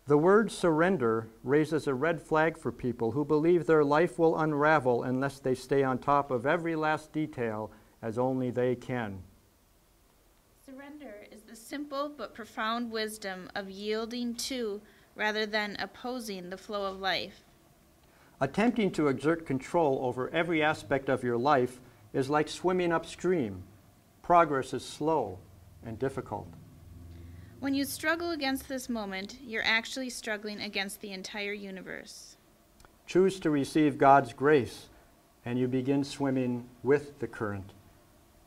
The word surrender raises a red flag for people who believe their life will unravel unless they stay on top of every last detail as only they can. Surrender is the simple but profound wisdom of yielding to rather than opposing the flow of life. Attempting to exert control over every aspect of your life is like swimming upstream. Progress is slow and difficult. When you struggle against this moment, you're actually struggling against the entire universe. Choose to receive God's grace, and you begin swimming with the current.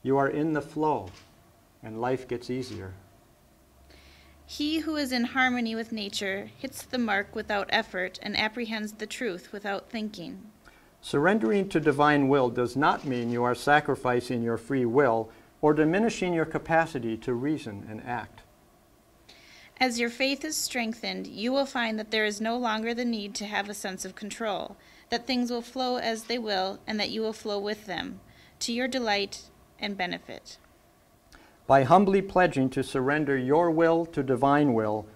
You are in the flow, and life gets easier. He who is in harmony with nature hits the mark without effort and apprehends the truth without thinking. Surrendering to divine will does not mean you are sacrificing your free will or diminishing your capacity to reason and act. As your faith is strengthened, you will find that there is no longer the need to have a sense of control, that things will flow as they will, and that you will flow with them, to your delight and benefit. By humbly pledging to surrender your will to divine will,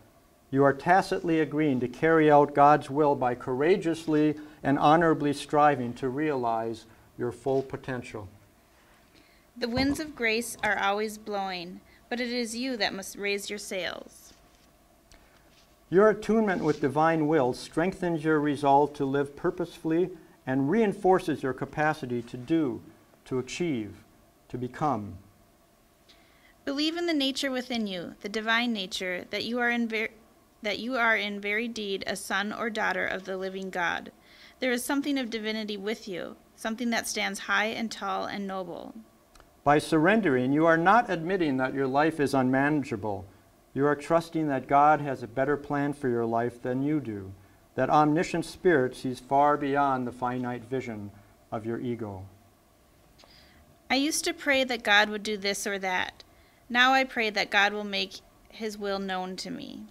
you are tacitly agreeing to carry out God's will by courageously and honorably striving to realize your full potential. The winds of grace are always blowing, but it is you that must raise your sails. Your attunement with divine will strengthens your resolve to live purposefully and reinforces your capacity to do, to achieve, to become. Believe in the nature within you, the divine nature, that you are in very deed a son or daughter of the living God. There is something of divinity with you, something that stands high and tall and noble. By surrendering, you are not admitting that your life is unmanageable. You are trusting that God has a better plan for your life than you do, that omniscient Spirit sees far beyond the finite vision of your ego. I used to pray that God would do this or that. Now I pray that God will make His will known to me.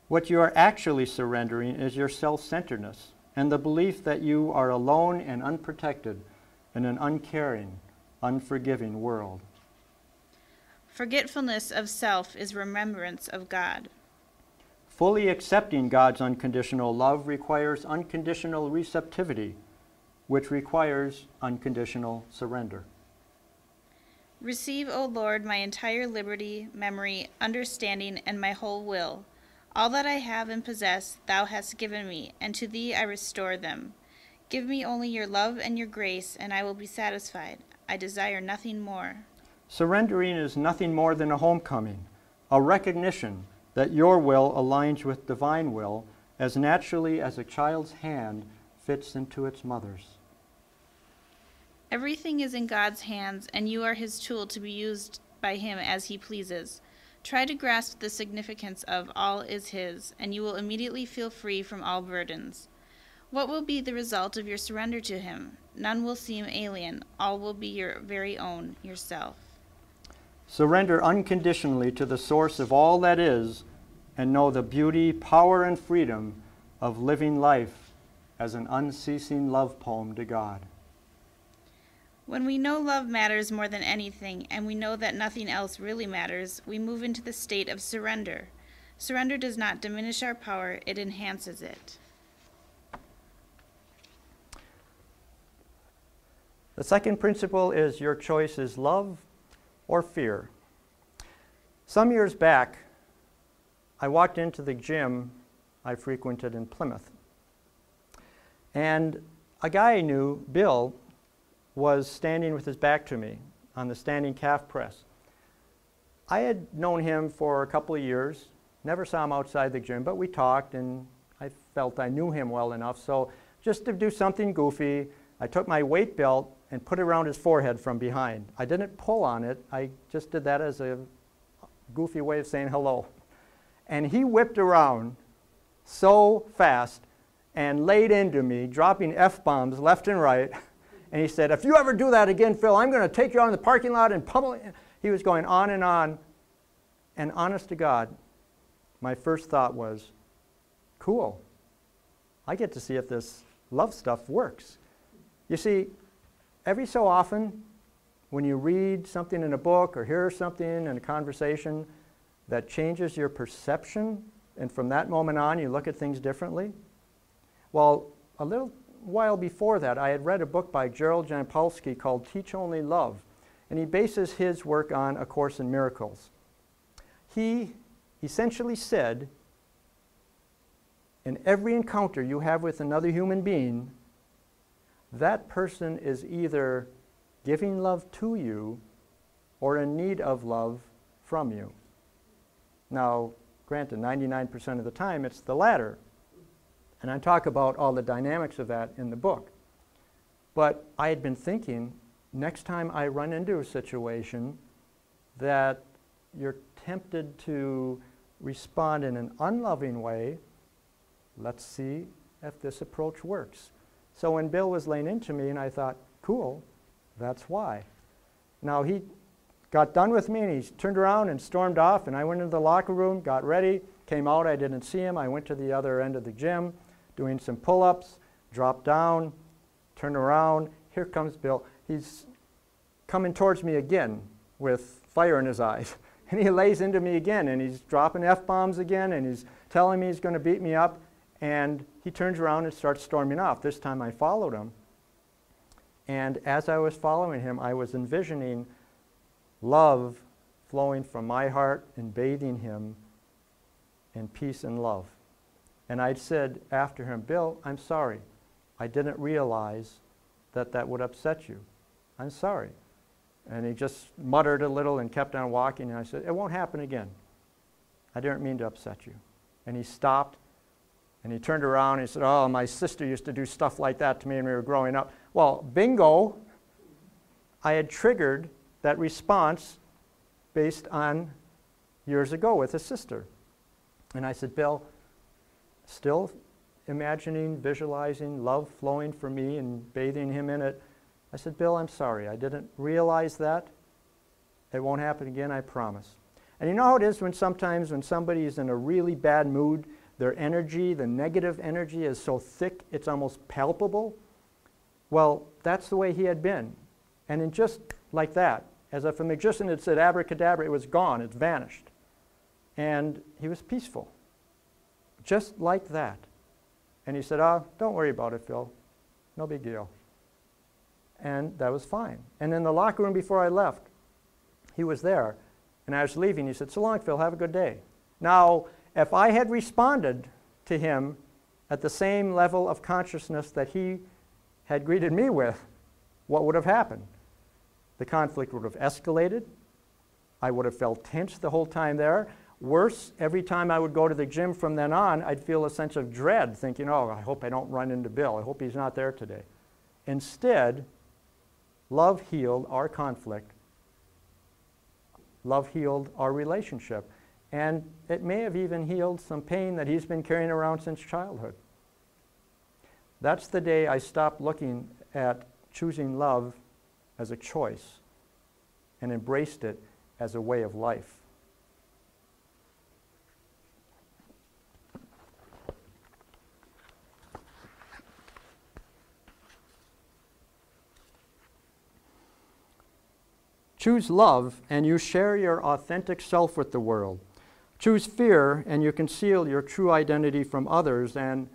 What you are actually surrendering is your self-centeredness and the belief that you are alone and unprotected in an uncaring, unforgiving world. Forgetfulness of self is remembrance of God. Fully accepting God's unconditional love requires unconditional receptivity, which requires unconditional surrender. Receive, O Lord, my entire liberty, memory, understanding, and my whole will. All that I have and possess thou hast given me, and to thee I restore them. Give me only your love and your grace, and I will be satisfied. I desire nothing more. Surrendering is nothing more than a homecoming, a recognition that your will aligns with divine will as naturally as a child's hand fits into its mother's. Everything is in God's hands, and you are His tool to be used by Him as He pleases. Try to grasp the significance of all is His, and you will immediately feel free from all burdens. What will be the result of your surrender to Him? None will seem alien. All will be your very own, yourself. Surrender unconditionally to the source of all that is, and know the beauty, power, and freedom of living life as an unceasing love poem to God. When we know love matters more than anything, and we know that nothing else really matters, we move into the state of surrender. Surrender does not diminish our power, it enhances it. The second principle is your choice is love or fear. Some years back, I walked into the gym I frequented in Plymouth. And a guy I knew, Bill, was standing with his back to me on the standing calf press. I had known him for a couple of years, never saw him outside the gym, but we talked and I felt I knew him well enough. So just to do something goofy, I took my weight belt and put it around his forehead from behind. I didn't pull on it, I just did that as a goofy way of saying hello. And he whipped around so fast and laid into me, dropping F-bombs left and right. And he said, "If you ever do that again, Phil, I'm going to take you out in the parking lot and pummel you." He was going on. And honest to God, my first thought was, cool. I get to see if this love stuff works. You see, every so often, when you read something in a book or hear something in a conversation that changes your perception and from that moment on you look at things differently? Well, a little while before that, I had read a book by Gerald Jampolsky called Teach Only Love, and he bases his work on A Course in Miracles. He essentially said, in every encounter you have with another human being, that person is either giving love to you or in need of love from you. Now, granted, 99% of the time it's the latter. And I talk about all the dynamics of that in the book. But I had been thinking, next time I run into a situation that you're tempted to respond in an unloving way, let's see if this approach works. So when Bill was laying into me, and I thought, cool, that's why. Now he got done with me, and he turned around and stormed off, and I went into the locker room, got ready, came out, I didn't see him. I went to the other end of the gym, doing some pull-ups, dropped down, turned around, here comes Bill. He's coming towards me again with fire in his eyes. And he lays into me again, and he's dropping F-bombs again, and he's telling me he's going to beat me up, and he turns around and starts storming off. This time I followed him, and as I was following him, I was envisioning love flowing from my heart and bathing him in peace and love. And I said after him, Bill, I'm sorry. I didn't realize that that would upset you. I'm sorry. And he just muttered a little and kept on walking. And I said, it won't happen again. I didn't mean to upset you. And he stopped, and he turned around and he said, oh, my sister used to do stuff like that to me when we were growing up. Well, bingo, I had triggered that response based on years ago with a sister. And I said, Bill, still imagining, visualizing love flowing from me and bathing him in it. I said, Bill, I'm sorry. I didn't realize that. It won't happen again, I promise. And you know how it is when sometimes when somebody is in a really bad mood, their energy, the negative energy is so thick it's almost palpable? Well, that's the way he had been. And in just like that, as if a magician had said abracadabra, it was gone, it's vanished. And he was peaceful. Just like that. And he said, oh, don't worry about it, Phil. No big deal. And that was fine. And in the locker room before I left, he was there. And I was leaving. He said, so long, Phil. Have a good day. Now, if I had responded to him at the same level of consciousness that he had greeted me with, what would have happened? The conflict would have escalated. I would have felt tense the whole time there. Worse, every time I would go to the gym from then on, I'd feel a sense of dread, thinking, oh, I hope I don't run into Bill. I hope he's not there today. Instead, love healed our conflict. Love healed our relationship. And it may have even healed some pain that he's been carrying around since childhood. That's the day I stopped looking at choosing love as a choice and embraced it as a way of life. Choose love, and you share your authentic self with the world. Choose fear, and you conceal your true identity from others, and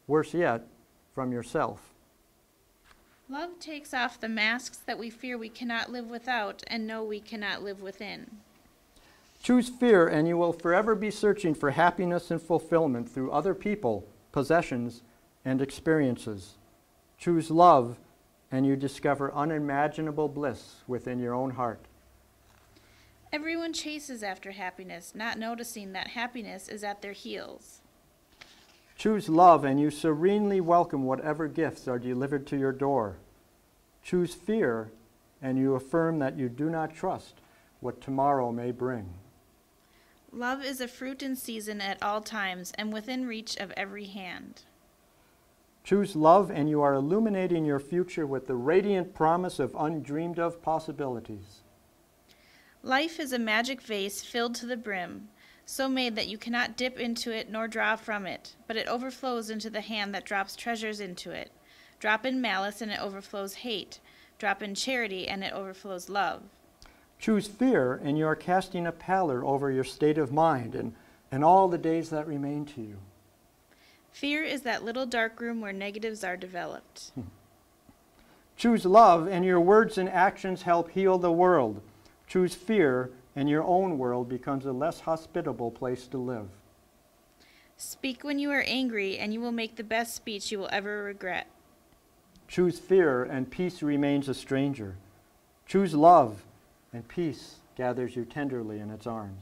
worse yet, from yourself. Love takes off the masks that we fear we cannot live without and know we cannot live within. Choose fear, and you will forever be searching for happiness and fulfillment through other people, possessions, and experiences. Choose love, and you discover unimaginable bliss within your own heart. Everyone chases after happiness, not noticing that happiness is at their heels. Choose love, and you serenely welcome whatever gifts are delivered to your door. Choose fear, and you affirm that you do not trust what tomorrow may bring. Love is a fruit in season at all times and within reach of every hand. Choose love, and you are illuminating your future with the radiant promise of undreamed of possibilities. Life is a magic vase filled to the brim, so made that you cannot dip into it nor draw from it, but it overflows into the hand that drops treasures into it. Drop in malice and it overflows hate. Drop in charity and it overflows love. Choose fear, and you are casting a pallor over your state of mind and and all the days that remain to you. Fear is that little dark room where negatives are developed. Choose love, and your words and actions help heal the world. Choose fear, and your own world becomes a less hospitable place to live. Speak when you are angry, and you will make the best speech you will ever regret. Choose fear, and peace remains a stranger. Choose love, and peace gathers you tenderly in its arms.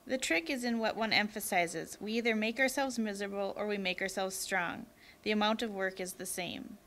The trick is in what one emphasizes. We either make ourselves miserable or we make ourselves strong. The amount of work is the same.